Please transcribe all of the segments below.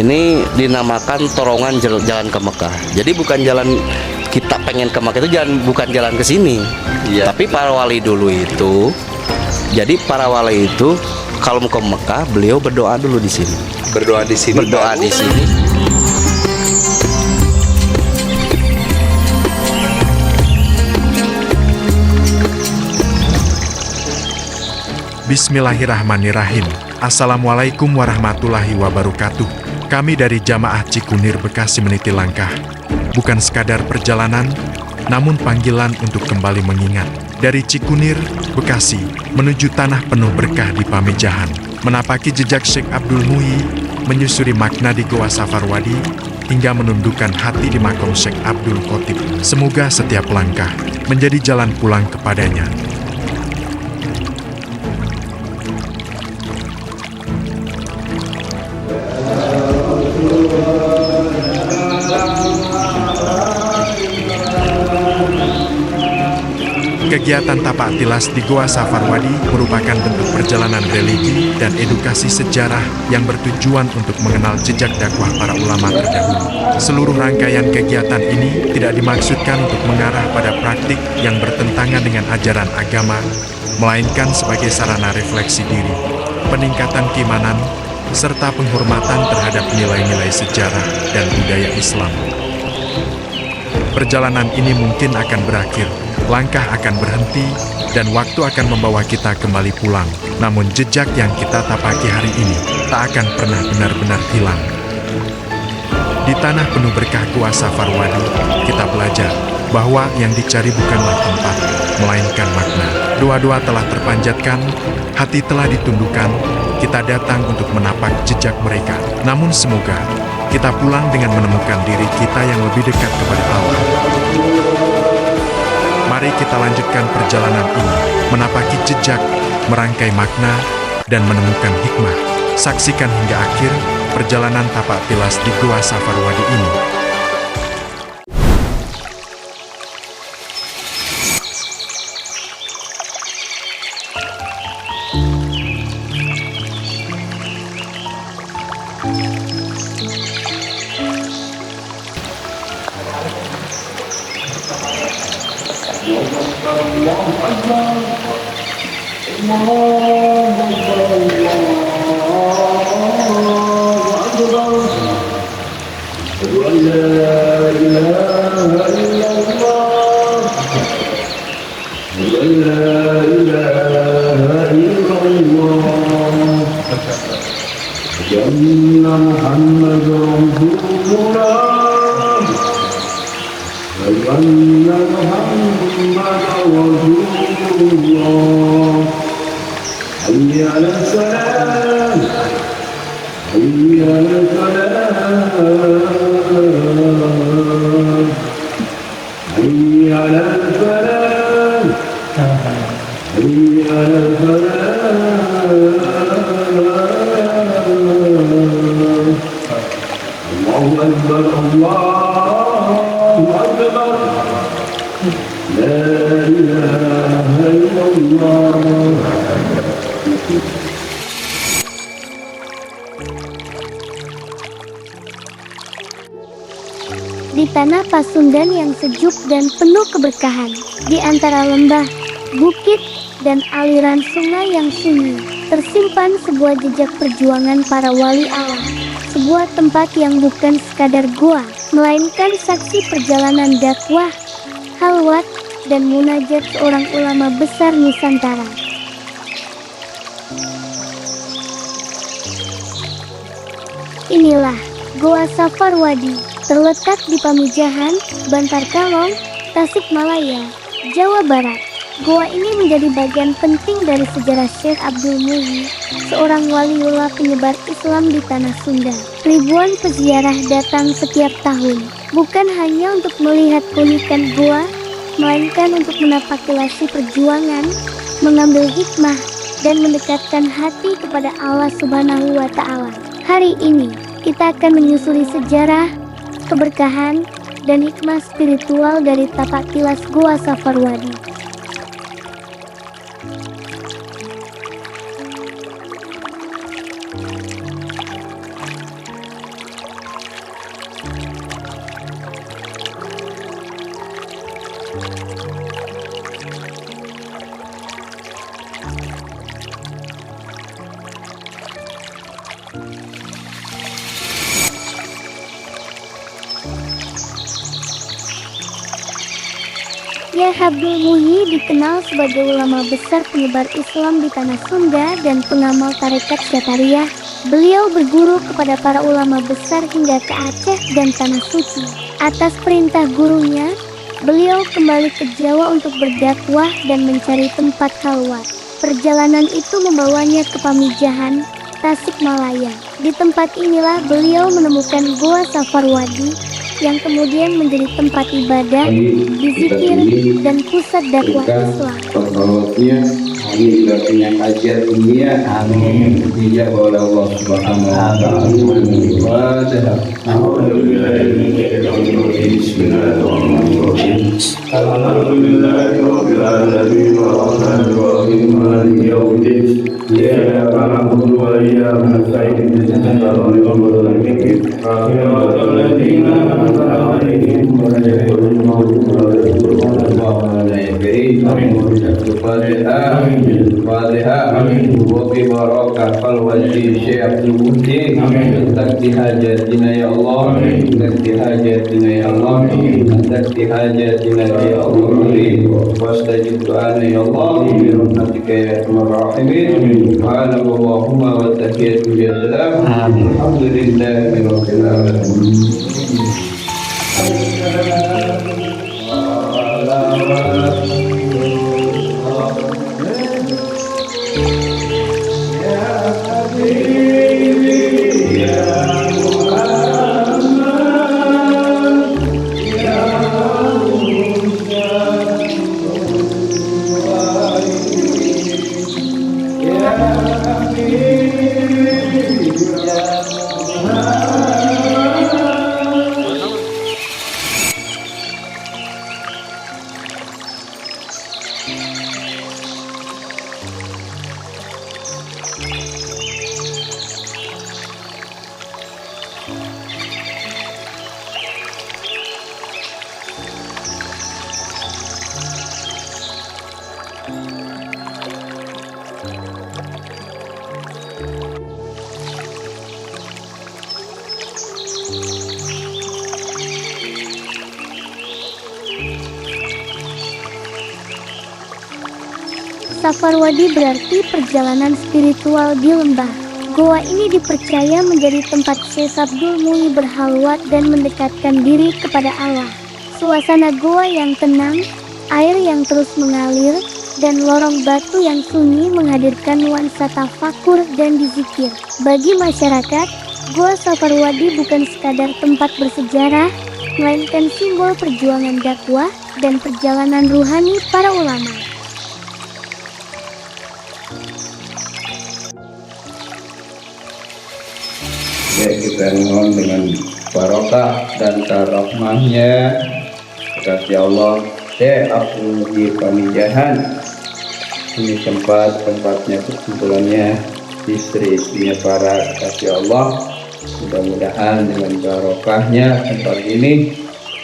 ini dinamakan Torongan Jalan ke Mekah. Jadi bukan jalan kita pengen ke Mekah, itu bukan jalan ke sini. Iya. Tapi para wali dulu itu, jadi para wali itu kalau mau ke Mekah, beliau berdoa dulu di sini. Berdoa di sini. Berdoa di sini. Bismillahirrahmanirrahim. Assalamualaikum warahmatullahi wabarakatuh. Kami dari Jamaah Cikunir Bekasi meniti langkah. Bukan sekadar perjalanan, namun panggilan untuk kembali mengingat. Dari Cikunir, Bekasi, menuju tanah penuh berkah di Pamijahan. Menapaki jejak Syekh Abdul Muhyi, menyusuri makna di Goa Safarwadi, hingga menundukkan hati di makom Syekh Abdul Khotib. Semoga setiap langkah menjadi jalan pulang kepadanya. Kegiatan tapak tilas di Goa Safarwadi merupakan bentuk perjalanan religi dan edukasi sejarah yang bertujuan untuk mengenal jejak dakwah para ulama terdahulu. Seluruh rangkaian kegiatan ini tidak dimaksudkan untuk mengarah pada praktik yang bertentangan dengan ajaran agama, melainkan sebagai sarana refleksi diri, peningkatan keimanan, serta penghormatan terhadap nilai-nilai sejarah dan budaya Islam. Perjalanan ini mungkin akan berakhir, langkah akan berhenti, dan waktu akan membawa kita kembali pulang. Namun jejak yang kita tapaki hari ini tak akan pernah benar-benar hilang. Di tanah penuh berkah Goa Safarwadi, kita belajar bahwa yang dicari bukanlah tempat, melainkan makna. Doa-doa telah terpanjatkan, hati telah ditundukkan, kita datang untuk menapak jejak mereka. Namun semoga kita pulang dengan menemukan diri kita yang lebih dekat kepada Allah. Mari kita lanjutkan perjalanan ini, menapaki jejak, merangkai makna, dan menemukan hikmah. Saksikan hingga akhir perjalanan tapak tilas di Goa Safarwadi ini. Di tanah Pasundan yang sejuk dan penuh keberkahan, di antara lembah, bukit, dan aliran sungai yang sunyi, tersimpan sebuah jejak perjuangan para wali Allah. Sebuah tempat yang bukan sekadar gua, melainkan saksi perjalanan dakwah, halwat, dan munajat seorang ulama besar Nusantara. Inilah Goa Safarwadi, terletak di Pamijahan, Bantar Kalong, Tasikmalaya, Jawa Barat. Goa ini menjadi bagian penting dari sejarah Syekh Abdul Muhyi, seorang waliullah penyebar Islam di tanah Sunda. Ribuan peziarah datang setiap tahun, bukan hanya untuk melihat keunikan goa, melainkan untuk menapaki lasi perjuangan, mengambil hikmah, dan mendekatkan hati kepada Allah Subhanahu wa Ta'ala. Hari ini, kita akan menyusuri sejarah, keberkahan, dan hikmah spiritual dari tapak tilas Goa Safarwadi. Syekh Abdul Muhyi dikenal sebagai ulama besar penyebar Islam di tanah Sunda dan pengamal tarekat Syatariah. Beliau berguru kepada para ulama besar hingga ke Aceh dan Tanah Suci. Atas perintah gurunya, beliau kembali ke Jawa untuk berdakwah dan mencari tempat khalwat. Perjalanan itu membawanya ke Pamijahan, Tasikmalaya. Di tempat inilah beliau menemukan Goa Safarwadi yang kemudian menjadi tempat ibadah, berzikir, dan pusat dakwah Islam. Pengawatnya, kami juga punya kajian dunia. Amin. Dijabah oleh Allah Subhanahu wa Ta'ala. Bismillahirrahmanirrahim. Alhamdulillahirabbil alamin arrahmanirrahim maliki yaumiddin. Iyyaka na'budu wa iyyaka nasta'in. Ihdinas siratal mustaqim. Siratal ladzina an'amta 'alaihim ghairil maghdubi 'alaihim waladdallin. Fatihah. Wa bi barakah fal wajhi Syekh Abdul Muhyi. Takti hajatina ya Allah. Takti hajatina ya Allah. Takti hajatina ya Allah. Wastajib du'ana ya Allah. Bi rahmatika ya arhamar rahimin. Subhanallahumma wa tahiyyatu ya salam. Alhamdulillahi rabbil alamin. Safarwadi berarti perjalanan spiritual di lembah. Goa ini dipercaya menjadi tempat Syekh Abdul Muhyi berhalwat dan mendekatkan diri kepada Allah. Suasana goa yang tenang, air yang terus mengalir, dan lorong batu yang sunyi menghadirkan nuansa tafakur dan dizikir. Bagi masyarakat, Goa Safarwadi bukan sekadar tempat bersejarah, melainkan simbol perjuangan dakwah dan perjalanan ruhani para ulama. Ya, kita mohon dengan barokah dan karomahnya kasih Allah Syekh Abdul Muhyi Pamijahan. Ini tempatnya perkumpulannya istri-istrinya para kasih Allah. Mudah-mudahan dengan barokahnya tempat ini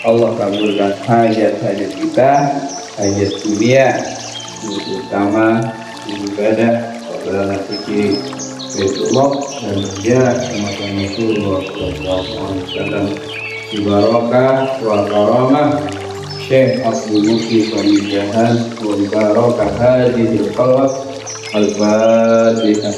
Allah kabulkan hajat-hajat kita, hajat dunia, terutama ibadah kepada Nabi Rasulullah dan dia sama-sama Rasulullah SAW. Di barokah wa karamah Syekh Abdul Muhyi Pamijahan wa barokah hadhil khalwat al-Fatihah.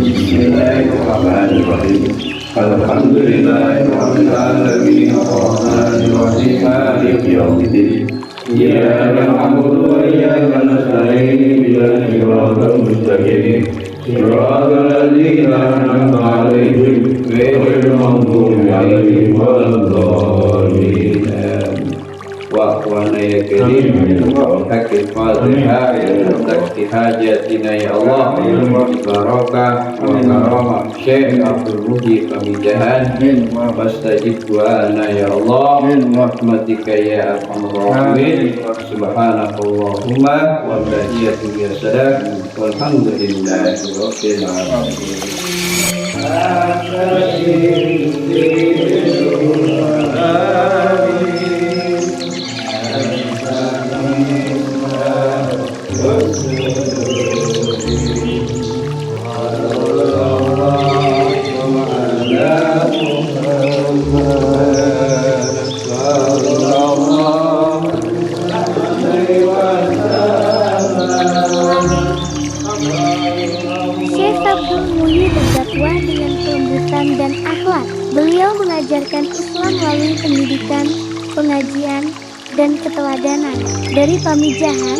Bismillahirrahmanirrahim. Alhamdulillahirabbil alamin arrahmanir rahim maliki yaumiddin. Iyyaka na'budu wa iyyaka nasta'in ihdinas siratal mustaqim. Siratal ladzina an'amta 'alaihim ghairil maghdubi 'alaihim waladdallin. Wa'wana ya karim hakil fatihah takti hajatina ya Allah. Barakah wa karamah Syekh Abdul Muhyi Pamijahan. Wastajib du'ana ya Allah. Rahmatika ya arhamar rahimin. Subhanallahumma wa tahiyyatu ya salam. Walhamdulillahi rabbil alamin. amalan dan akhlak. Beliau mengajarkan Islam melalui pendidikan, pengajian, dan keteladanan. Dari Pamijahan,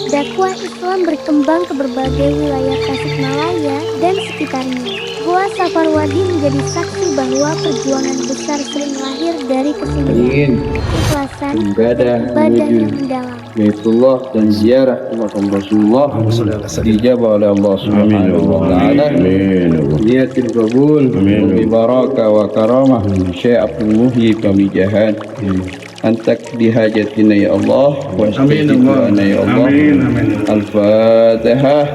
dakwah Islam berkembang ke berbagai wilayah Tasikmalaya dan sekitarnya. Gua Safarwadi menjadi saksi bahwa perjuangan besar sering lahir dari kesunyian, keikhlasan, dan ibadah yang mendalam. Baitullah dan ziarah ke makam Rasulullah dijabah oleh Allah Subhanahu wa taala. Niatul qabul bi barakah wa karamah Syekh Abdul Muhyi Pamijahan. Antak di hajatina ya Allah wa astajibna ya Allah. Al-Fatihah.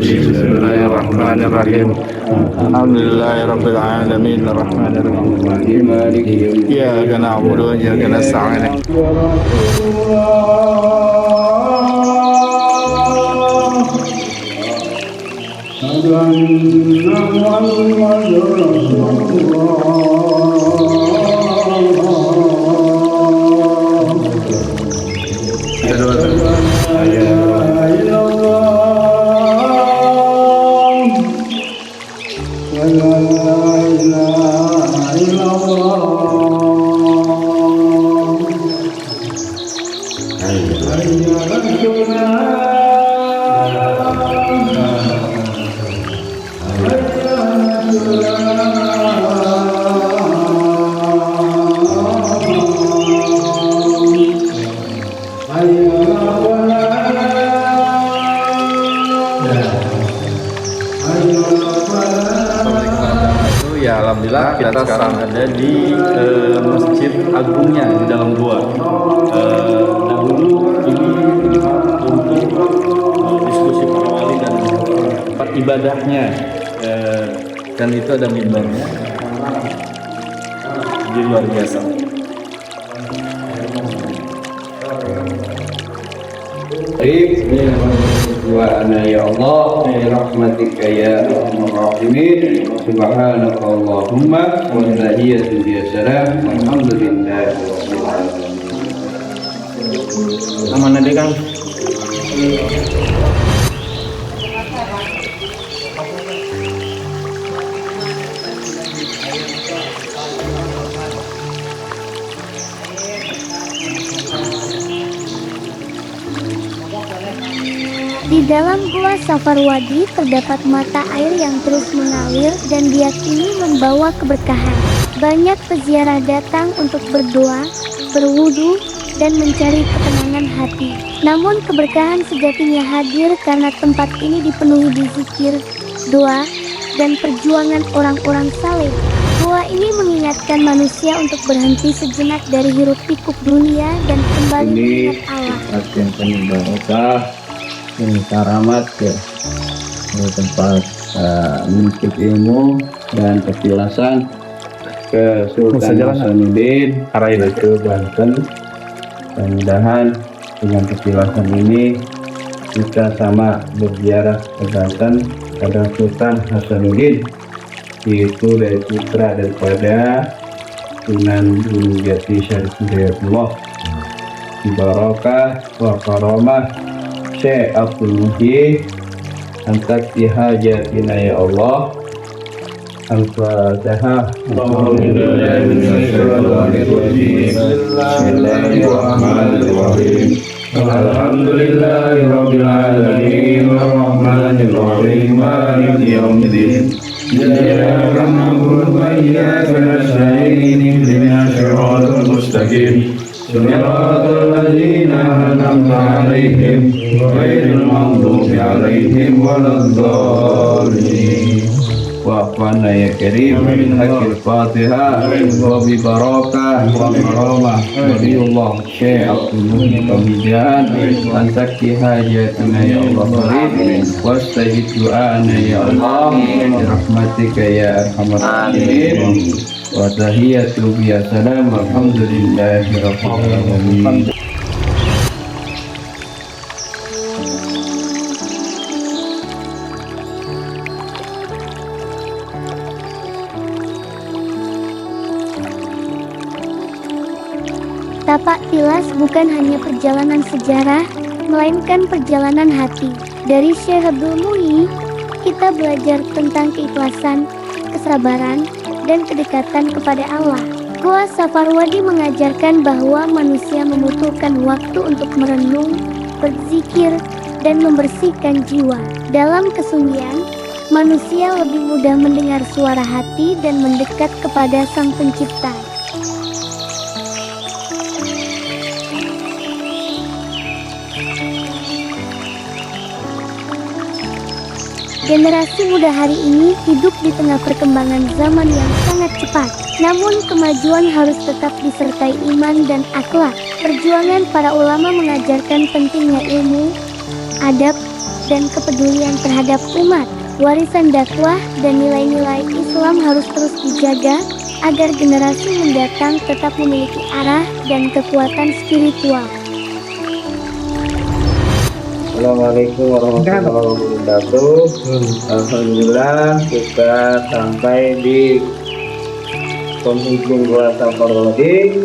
Bismillahirrahmanirrahim. Alhamdulillahirabbil alamin arrahmanir rahim maliki yaumiddin iyyaka na'budu wa iyyaka nasta'in. Ya alhamdulillah kita sekarang ada di Masjid Agungnya di dalam gua. Dahulu ini untuk diskusi para wali dan tempat ibadahnya, dan itu ada mimbarnya. Jadi luar biasa. Wa ana ya Allah bi rahmatika ya arhamar rahimin subhanaka allahumma wa tahiyatu ya salam alhamdulillah rabbil alamin. Aman adik Kang. Di dalam Gua Safarwadi terdapat mata air yang terus mengalir dan diyakini membawa keberkahan. Banyak peziarah datang untuk berdoa, berwudu, dan mencari ketenangan hati. Namun keberkahan sejatinya hadir karena tempat ini dipenuhi di zikir, doa, dan perjuangan orang-orang saleh. Gua ini mengingatkan manusia untuk berhenti sejenak dari hiruk pikuk dunia dan kembali mengingat Allah. Yang penuh barokah, ini karamat ya, ini tempat menuntut ilmu dan kejelasan ke Sultan Hasanuddin ke Banten. Mudah-mudahan dengan kejelasan ini kita sama berziarah ke Banten pada Sultan Hasanuddin, yaitu dari putra daripada Sunan Gunung Jati Syarif Hidayatullah, Barakah wa karamah Syekh Abdul Muhyi. Antak hajatina ya Allah. Al-Fatihah. Bismillahirrahmanirrahim. Alhamdulillahirabbil alamin arrahmanir rahim maliki yaumiddin. Iyyaka na'budu wa iyyaka nasta'in ihdinas siratal mustaqim. Siratal ladzina an'amta 'alaihim ghairil maghdubi 'alaihim waladdallin. Wa'afana ya karim min hakil Fatihah wa bi barakah wa karamah Waliullah Syekh Abdul Muhyi Pamijahan. Antaki hajatina ya Allah karim wastajib du'ana ya Allah bi rahmatika ya arhamar rahimin wa tahiyatu bi salam alhamdulillahi rabbil alamin. Tapak Tilas bukan hanya perjalanan sejarah, melainkan perjalanan hati. Dari Syekh Abdul Muhyi, kita belajar tentang keikhlasan, kesabaran, dan kedekatan kepada Allah. Gua Safarwadi mengajarkan bahwa manusia membutuhkan waktu untuk merenung, berzikir, dan membersihkan jiwa. Dalam kesunyian, manusia lebih mudah mendengar suara hati dan mendekat kepada Sang Pencipta. Generasi muda hari ini hidup di tengah perkembangan zaman yang sangat cepat. Namun kemajuan harus tetap disertai iman dan akhlak. Perjuangan para ulama mengajarkan pentingnya ilmu, adab, dan kepedulian terhadap umat. Warisan dakwah dan nilai-nilai Islam harus terus dijaga agar generasi mendatang tetap memiliki arah dan kekuatan spiritual. Assalamualaikum warahmatullahi wabarakatuh. Alhamdulillah kita sampai di penghujung Gua Safarwadi.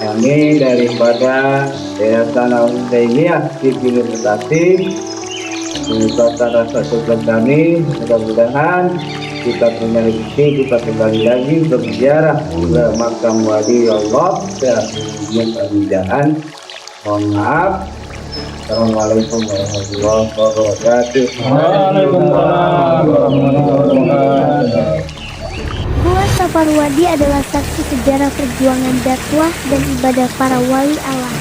Kami daripada Yayasan Al-Husainiyah di Bekasi mengucapkan rasa syukur kami. Mudah-mudahan kita punya rezeki, kita kembali lagi berziarah ke makam wali Allah dan pemujaan. Mohon maaf. Assalamualaikum warahmatullahi wabarakatuh. Waalaikumsalam warahmatullahi wabarakatuh. Gua Safarwadi adalah saksi sejarah perjuangan dakwah dan ibadah para wali Allah.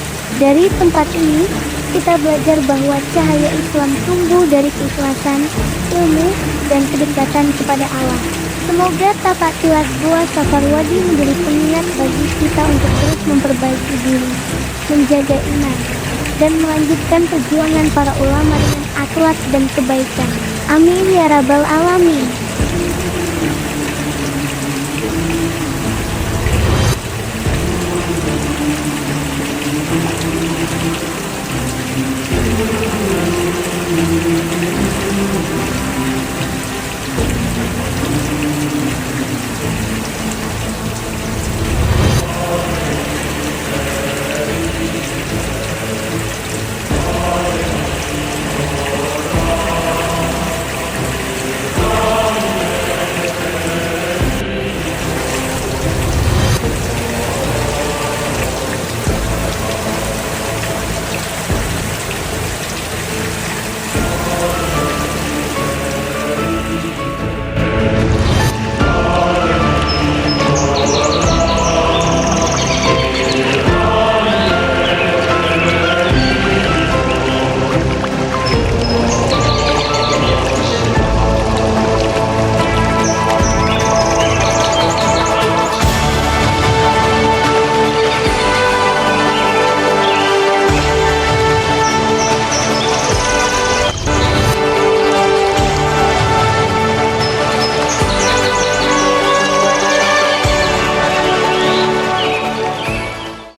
Dari tempat ini, kita belajar bahwa cahaya Islam tumbuh dari keikhlasan, ilmu, dan kedekatan kepada Allah. Semoga tapak tilas Gua Safarwadi menjadi pengingat bagi kita untuk terus memperbaiki diri, menjaga iman, dan melanjutkan perjuangan para ulama dengan akhlak dan kebaikan. Amin ya rabbal alamin.